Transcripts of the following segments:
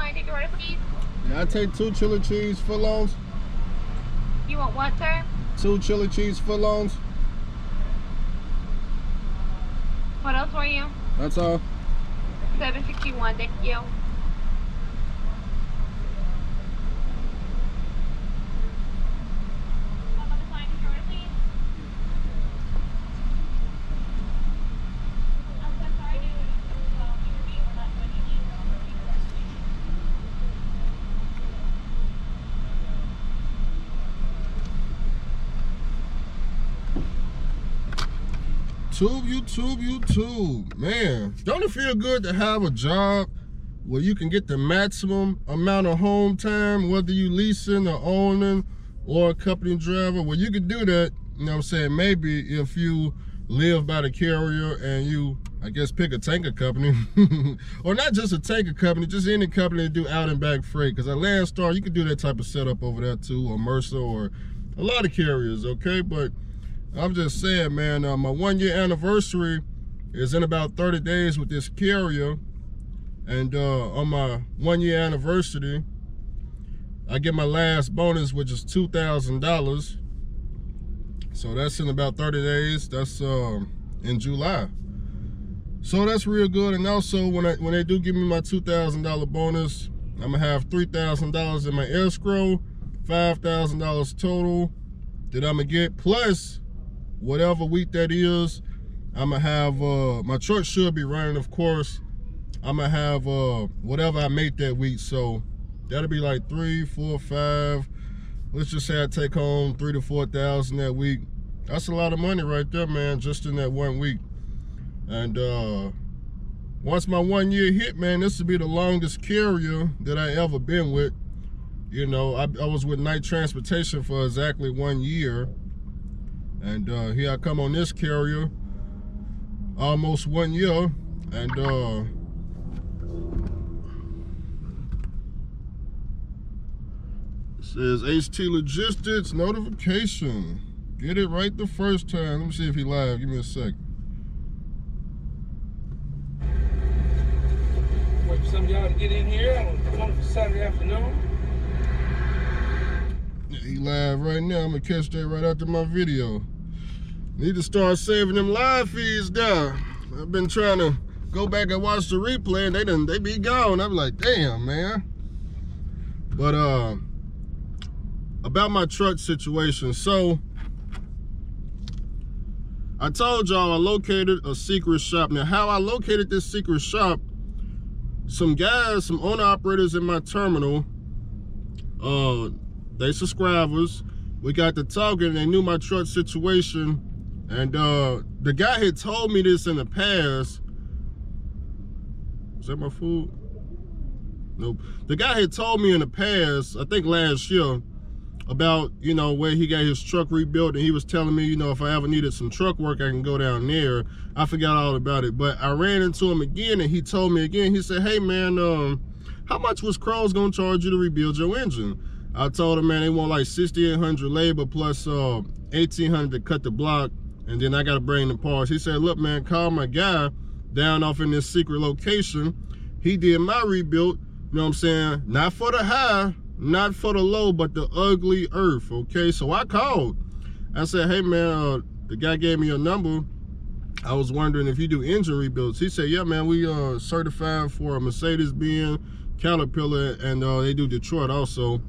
sign take your order, please? Yeah, I take 2 chili cheese footlongs. You want what, sir? 2 chili cheese footlongs. What else for you? That's all. 761, thank you. YouTube. Man, don't it feel good to have a job where you can get the maximum amount of home time, whether you leasing or owning or a company driver? Well, you can do that, you know what I'm saying, maybe if you live by the carrier and you, I guess, pick a tanker company. Or not just a tanker company, just any company that do out and back freight. Because at Landstar, you can do that type of setup over there too, or Mercer, or a lot of carriers, okay? But I'm just saying, man, my 1-year anniversary is in about 30 days with this carrier. And on my 1-year anniversary, I get my last bonus, which is $2,000. So that's in about 30 days. That's in July. So that's real good. And also, when they do give me my $2,000 bonus, I'm gonna have $3,000 in my escrow, $5,000 total that I'm gonna get, plus whatever week that is. I'm gonna have my truck should be running, of course. I'm gonna have whatever I make that week. So that'll be like 3, 4, 5. Let's just say I take home 3,000 to 4,000 that week. That's a lot of money right there, man, just in that 1 week. And once my 1 year hit, man, this will be the longest carrier that I ever been with. You know, I was with Knight Transportation for exactly 1 year. And here I come on this carrier, almost 1 year. And it says HT Logistics notification. Get it right the first time. Let me see if he live. Give me a sec. Wait for some of y'all to get in here on a wonderful Saturday afternoon. Yeah, he live right now. I'm gonna catch that right after my video. Need to start saving them live feeds down. I've been trying to go back and watch the replay, and they be gone. I'm like, damn, man. But about my truck situation. So I told y'all I located a secret shop. Now, how I located this secret shop, some guys, some owner-operators in my terminal, they subscribers. We got to talking, and they knew my truck situation. And the guy had told me this in the past. Is that my food? Nope. The guy had told me in the past, I think last year, about, you know, where he got his truck rebuilt, and he was telling me, you know, if I ever needed some truck work, I can go down there. I forgot all about it, but I ran into him again, and he told me again, he said, hey man, how much was Kroll's gonna charge you to rebuild your engine? I told him, man, they want like 6,800 labor plus 1,800 to cut the block, and then I gotta bring the parts. He said, look man, call my guy down off in this secret location. He did my rebuild, you know what I'm saying? Not for the high, not for the low, but the ugly earth, okay? So I called. I said, hey man, the guy gave me a number. I was wondering if you do engine rebuilds. He said, yeah man, we certified for a Mercedes-Benz, Caterpillar, and they do Detroit also.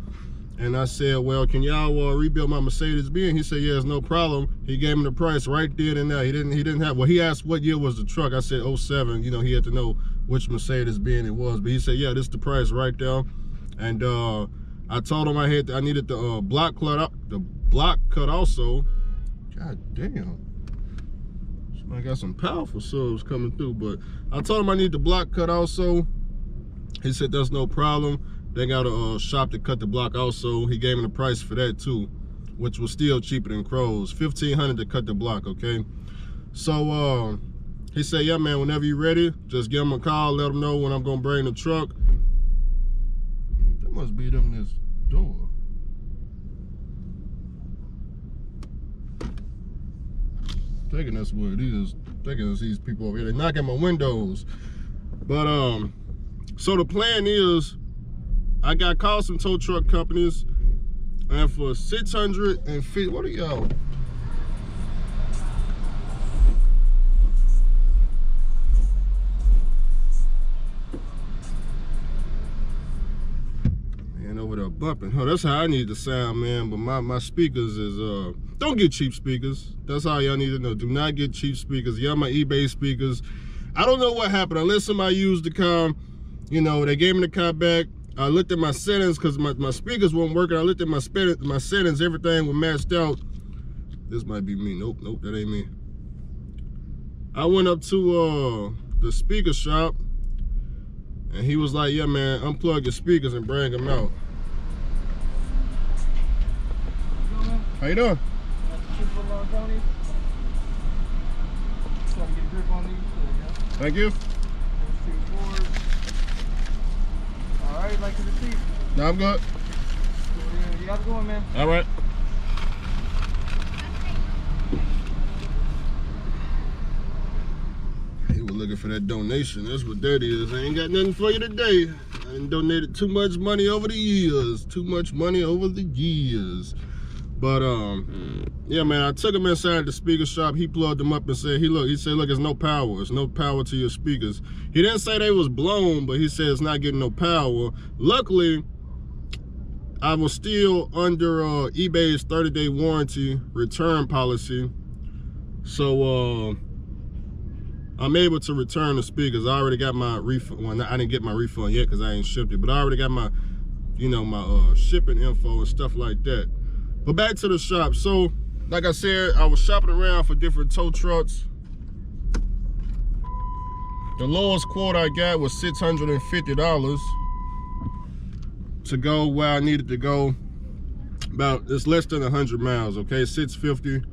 And I said, well, can y'all rebuild my Mercedes-Benz? He said, yeah, it's no problem. He gave me the price right then and there. He didn't have, well, he asked what year was the truck. I said 07. You know, he had to know which Mercedes-Benz it was. But he said, yeah, this is the price right there. And I told him I needed the block cut also. God damn. I got some powerful subs coming through, but I told him I need the block cut also. He said that's no problem. They got a shop to cut the block also. He gave me the price for that too, which was still cheaper than Kroll's. $1,500 to cut the block, okay? So he said, yeah man, whenever you're ready, just give him a call, let him know when I'm gonna bring the truck. That must be them this door. Thinking that's what it is. Thinking it's these people over here. They're knocking my windows. But so the plan is, I got called some tow truck companies, and for 650, what are y'all? Man, over there bumping. Oh, that's how I need to sound, man. But my speakers is don't get cheap speakers. That's all y'all need to know. Do not get cheap speakers. Y'all my eBay speakers. I don't know what happened. Unless somebody used the car, you know, they gave me the car back. I looked at my settings because my speakers weren't working. I looked at my settings, everything was matched out. This might be me. Nope, that ain't me. I went up to the speaker shop, and he was like, yeah, man, unplug your speakers and bring them out. How you doing? Thank you. All right, like the receipt. No, I'm good. You got to go, man. All right. He was looking for that donation. That's what that is. I ain't got nothing for you today. I done donated too much money over the years. Too much money over the years. But yeah, man, I took him inside the speaker shop. He plugged them up and said, he said, look, there's no power. There's no power to your speakers. He didn't say they was blown, but he said it's not getting no power. Luckily, I was still under eBay's 30-day warranty return policy. So I'm able to return the speakers. I already got my refund. Well, I didn't get my refund yet because I ain't shipped it, but I already got my, you know, my shipping info and stuff like that. But back to the shop. So, like I said, I was shopping around for different tow trucks. The lowest quote I got was $650 to go where I needed to go. It's less than 100 miles, okay? $650.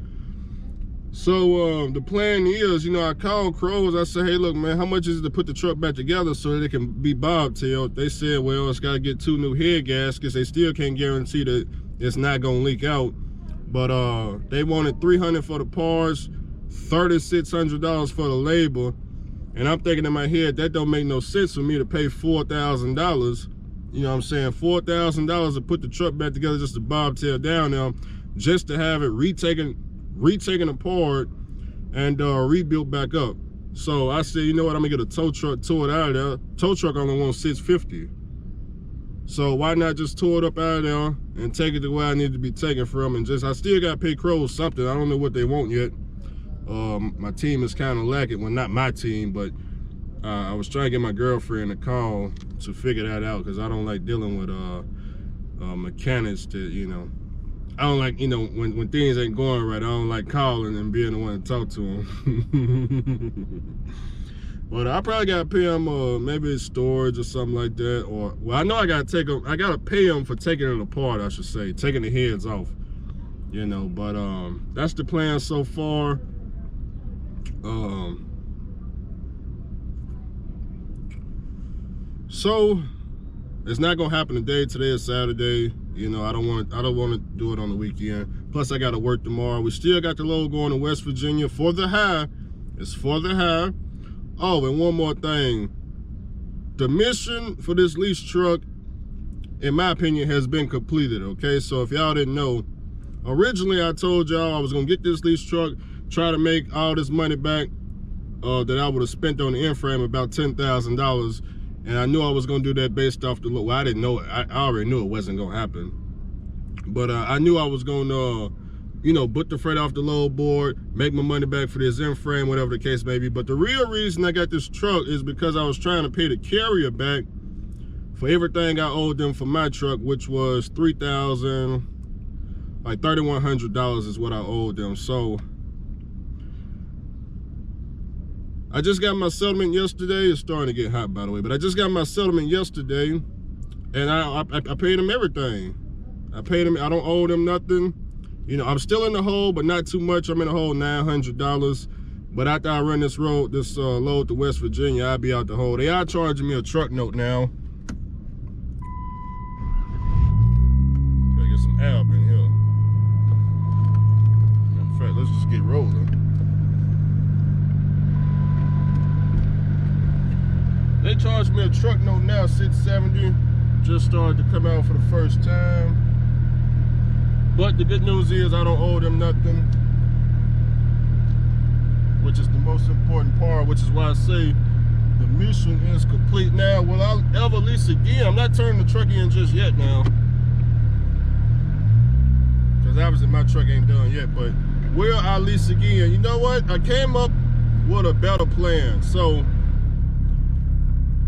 So the plan is, you know, I called Crows. I said, hey, look, man, how much is it to put the truck back together so that it can be bobtailed? They said, well, it's got to get 2 new head gaskets. They still can't guarantee that it's not gonna leak out, but they wanted $300 for the parts, $3,600 for the labor, and I'm thinking in my head that don't make no sense for me to pay $4,000. You know what I'm saying? $4,000 to put the truck back together just to bobtail down there, just to have it retaken apart and rebuilt back up. So I said, you know what? I'm gonna get a tow truck, tow it out of there. Tow truck only wants $650. So why not just tow it up out of there and take it to where I need to be taken from, and I still got to pay Crows something. I don't know what they want yet. My team is kind of lacking. Well, not my team, but I was trying to get my girlfriend a call to figure that out because I don't like dealing with mechanics that, you know, I don't like, you know, when things ain't going right, I don't like calling and being the one to talk to them. But I probably gotta pay them maybe it's storage or something like that, or well, I know I gotta pay them for taking it apart, I should say, taking the heads off, you know. But that's the plan so far. So it's not gonna happen today. Today is Saturday. You know, I don't want to do it on the weekend. Plus, I gotta work tomorrow. We still got the load going to West Virginia for the high. It's for the high. Oh, and one more thing. The mission for this lease truck, in my opinion, has been completed, okay? So if y'all didn't know, originally I told y'all I was gonna get this lease truck, try to make all this money back that I would have spent on the in-frame, about $10,000. And I knew I was gonna do that based off the load. Well, I didn't know it. I already knew it wasn't gonna happen. But I knew I was gonna, you know, put the freight off the load board, make my money back for this in-frame, whatever the case may be. But the real reason I got this truck is because I was trying to pay the carrier back for everything I owed them for my truck, which was $3,100 is what I owed them. So I just got my settlement yesterday. It's starting to get hot, by the way, but I just got my settlement yesterday, and I paid them everything. I paid them. I don't owe them nothing. You know, I'm still in the hole, but not too much. I'm in the hole $900. But after I run this load to West Virginia, I'll be out the hole. They are charging me a truck note now. Gotta get some air up in here. In fact, let's just get rolling. They charged me a truck note now, $670. just started to come out for the first time. But the good news is I don't owe them nothing, which is the most important part, which is why I say the mission is complete. Now, will I ever lease again? I'm not turning the truck in just yet now, because obviously my truck ain't done yet, but will I lease again? You know what? I came up with a better plan. So,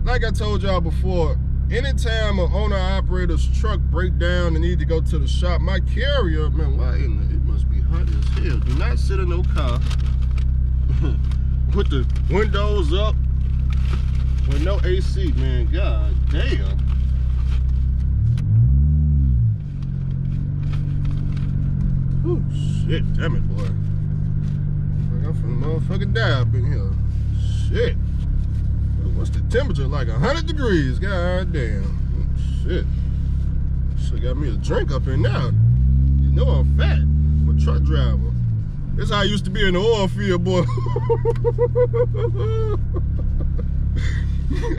like I told y'all before, anytime an owner-operator's truck break down and need to go to the shop, my carrier, man, why in the, it must be hot as hell. Do not sit in no car with the windows up with no AC, man. God damn. Oh shit, damn it, boy. I'm finna motherfucking die up in here. Shit. What's the temperature? Like 100 degrees. God damn. Shit. Should've got me a drink up in there. You know I'm fat. I'm a truck driver. This how I used to be in the oil field, boy.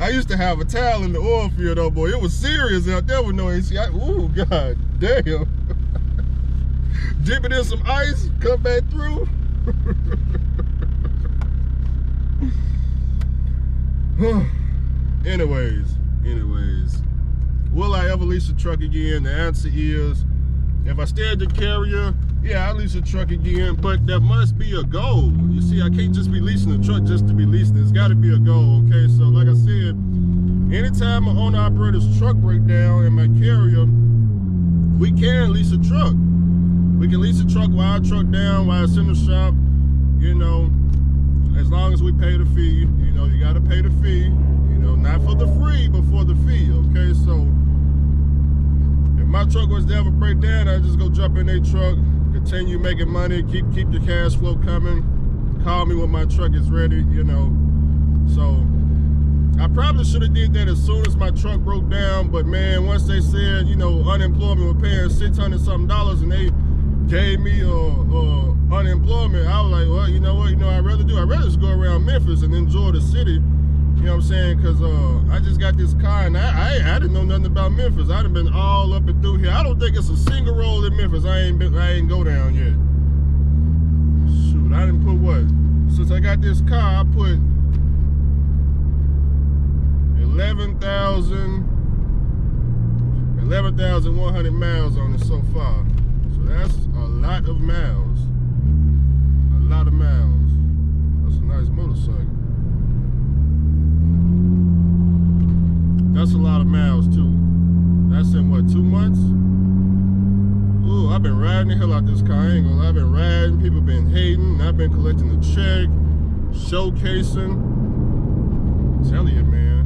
I used to have a towel in the oil field, though, boy. It was serious out there with no AC. Ooh, god damn. Dip it in some ice, come back through. Anyways, will I ever lease a truck again? The answer is, if I stay at the carrier, yeah, I'll lease a truck again, but there must be a goal. You see, I can't just be leasing a truck just to be leasing. There's got to be a goal, okay? So, like I said, anytime an owner-operator's truck break down in my carrier, we can lease a truck. We can lease a truck while our truck down, while it's in the shop, you know, as long as we pay the fee. You know, you got to pay the fee, you know, not for the free, but for the fee, okay? So, if my truck was to ever break down, I just go jump in their truck, continue making money, keep the cash flow coming, call me when my truck is ready, you know. So, I probably should have did that as soon as my truck broke down, but man, once they said, you know, unemployment was paying $600 something and they gave me unemployment, I was like, well, you know what, I'd rather just go around Memphis and enjoy the city, you know what I'm saying, because I just got this car, and I didn't know nothing about Memphis. I'd have been all up and through here. I don't think it's a single road in Memphis I ain't go down yet. Shoot, I didn't put what? Since I got this car, I put 11,100 miles on it so far. So that's a lot of miles. A lot of miles. That's a nice motorcycle. That's a lot of miles too. That's in what, 2 months? Ooh, I've been riding the hell out this car. I ain't gonna lie, I've been riding, people been hating, I've been collecting the check, showcasing. I'm telling you, man,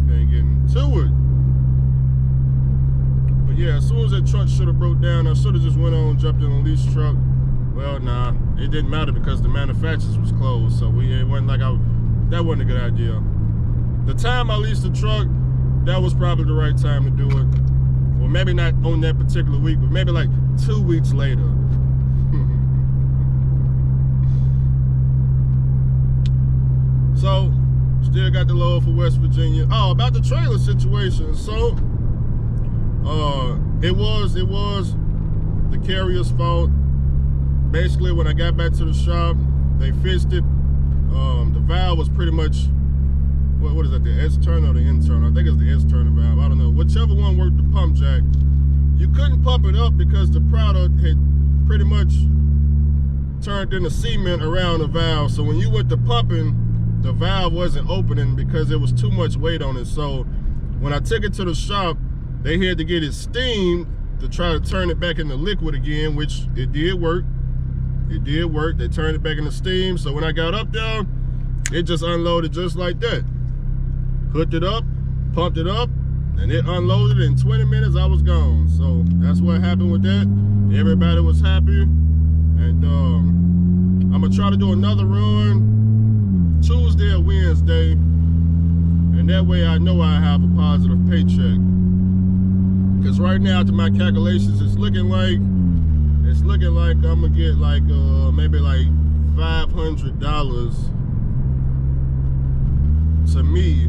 been getting to it. But yeah, as soon as that truck should have broke down, I should have just went on, jumped in a lease truck. Well, nah, it didn't matter because the manufacturers was closed, so it wasn't like that wasn't a good idea. The time I leased the truck, that was probably the right time to do it. Well, maybe not on that particular week, but maybe like 2 weeks later. So, still got the load for West Virginia. Oh, about the trailer situation. So, it was the carrier's fault. Basically, when I got back to the shop, they fixed it. The valve was pretty much, what is that, the external or the internal? I think it's the external valve, I don't know. Whichever one worked the pump jack. You couldn't pump it up because the product had pretty much turned into cement around the valve. So when you went to pumping, the valve wasn't opening because there was too much weight on it. So when I took it to the shop, they had to get it steamed to try to turn it back into liquid again, which it did work. It did work. They turned it back into steam. So when I got up there, it just unloaded just like that. Hooked it up, pumped it up, and it unloaded. In 20 minutes, I was gone. So that's what happened with that. Everybody was happy. And I'm gonna try to do another run Tuesday or Wednesday. And that way I know I have a positive paycheck. Because right now, to my calculations, it's looking like I'm gonna get like maybe like $500 to me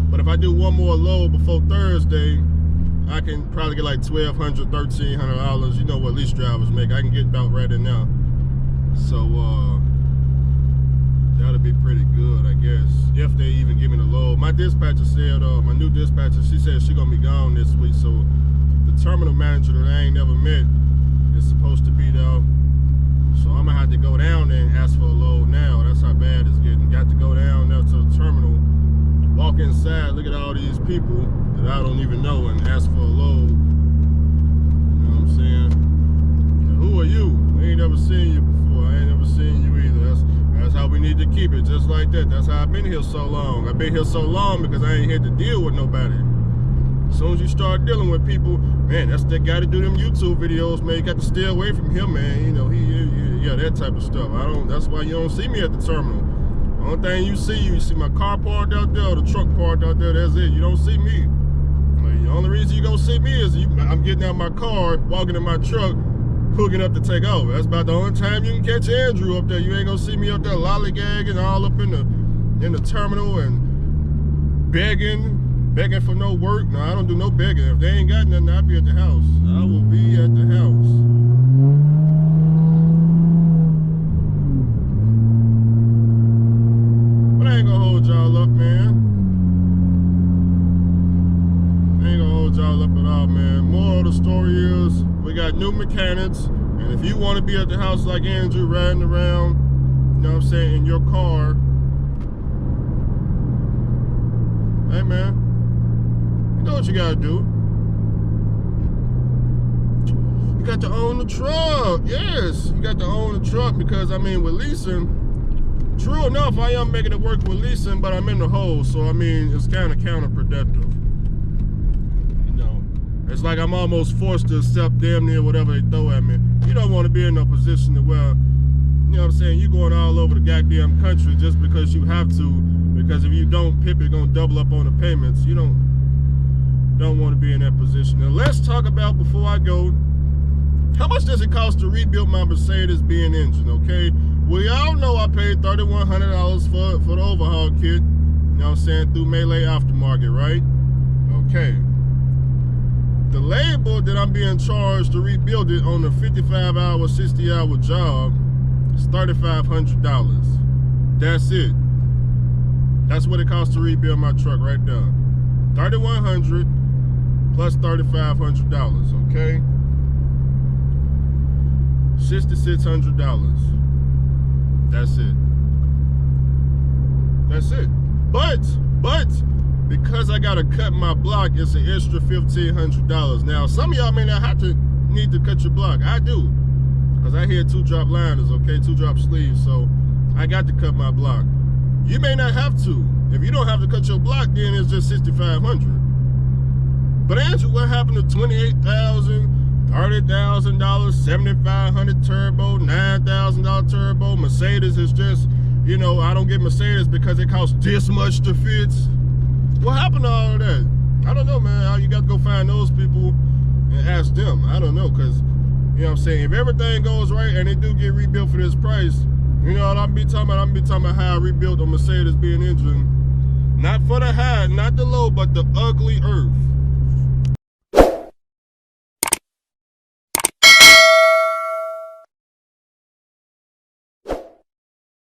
But if I do one more load before Thursday, I can probably get like $1,200, $1,300. You know what lease drivers make. I can get about right in now. So that'll be pretty good, I guess, if they even give me the load. My dispatcher said, my new dispatcher, she said she gonna be gone this week. So the terminal manager that I ain't never met is supposed to be there. So I'm gonna have to go down there and ask for a load now. That's how bad it's getting. Got to go down there to the terminal, walk inside, look at all these people that I don't even know and ask for a load. You know what I'm saying? And who are you? I ain't never seen you before. I ain't never seen you either. That's how we need to keep it, just like that. That's how I've been here so long. I've been here so long because I ain't had to deal with nobody. As soon as you start dealing with people, man, that's that guy to do them YouTube videos, man. You got to stay away from him, man. You know, yeah, that type of stuff. That's why you don't see me at the terminal. The only thing you see my car parked out there, or the truck parked out there, that's it. You don't see me. Like, the only reason you gonna see me is I'm getting out my car, walking in my truck, hooking up to take over. That's about the only time you can catch Andrew up there. You ain't gonna see me up there lollygagging all up in the terminal and begging for no work. No, I don't do no begging. If they ain't got nothing, I'll be at the house. I will be at the house. But I ain't gonna hold y'all up, man. I ain't gonna hold y'all up at all, man. Moral of the story is, we got new mechanics, and if you want to be at the house like Andrew, riding around, you know what I'm saying, in your car, hey, man. You know what you gotta do. You got to own the truck. Yes, you got to own the truck because, I mean, with leasing, true enough, I am making it work with leasing, but I'm in the hole. So, I mean, it's kind of counterproductive. You know, it's like I'm almost forced to accept damn near whatever they throw at me. You don't want to be in a position to where, you know what I'm saying, you going all over the goddamn country just because you have to. Because if you don't, Pippi gonna double up on the payments. You don't want to be in that position. Now let's talk about, before I go, how much does it cost to rebuild my Mercedes-Benz engine, okay? We all know I paid $3,100 for the overhaul kit, you know what I'm saying, through Melee Aftermarket, right? Okay. The labor that I'm being charged to rebuild it on a 55-hour, 60-hour job is $3,500. That's it. That's what it costs to rebuild my truck right there. $3,100 plus $3,500, okay? $6,600. That's it. That's it. But because I gotta cut my block, it's an extra $1,500. Now, some of y'all may not need to cut your block. I do, because I hear 2-drop liners, okay, 2-drop sleeves, so I got to cut my block. You may not have to. If you don't have to cut your block, then it's just $6,500. But Andrew, what happened to $28,000, $30,000, $7,500 turbo, $9,000 turbo? Mercedes is just, you know, I don't get Mercedes because it costs this much to fix. What happened to all of that? I don't know, man. You got to go find those people and ask them. I don't know, because, you know what I'm saying, if everything goes right and they do get rebuilt for this price, you know what I'm be talking about? I'm be talking about how I rebuilt a Mercedes-Benz engine. Not for the high, not the low, but the ugly earth.